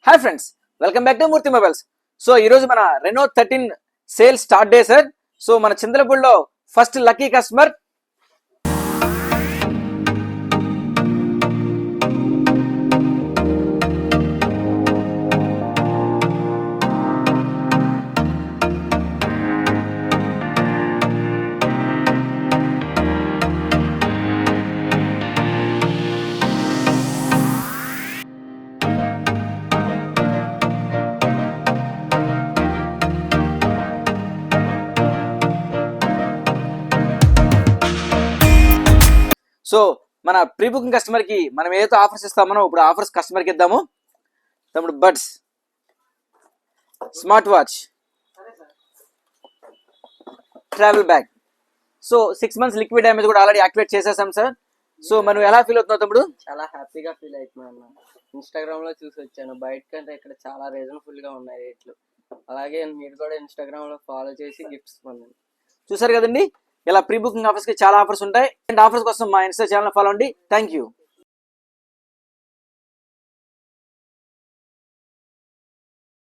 Hi friends, welcome back to Murthy Mobiles. So ఈరోజు మన Reno 13 sale start day sir. So మన చింతలపూడిలో first lucky customer so మన pre booking customer కి మనం ఏదైతే ఆఫర్స్ ఇస్తామో ఇప్పుడు ఆఫర్స్ కస్టమర్ కి ఇద్దాము. తమ్ముడు buds, smart watch, travel bag. So 6 months liquid damage కూడా ఆల్రెడీ యాక్టివేట్ చేసేసాం సార్. సో మనం ఎలా ఫీల్ అవుతున్నావు తమ్ముడు? చాలా హ్యాపీగా ఫీల్ అవుతున్నాను. ఇన్స్టాగ్రామ్ లో చూసి వచ్చాను, బయట కంటే ఇక్కడ చాలా రీజనబుల్ గా ఉన్నాయి రేట్లు. అలాగే మీరు కూడా ఇన్స్టాగ్రామ్ లో ఫాలో చేసి గిఫ్ట్స్ పొందండి. చూసారు కదండి, ఇలా ప్రీ బుకింగ్ ఆఫర్స్ కి చాలా ఆఫర్స్ ఉంటాయి. అండ్ ఆఫర్స్ కోసం మా ఇన్స్టా ఛానల్ ఫాలో అండి. Thank you.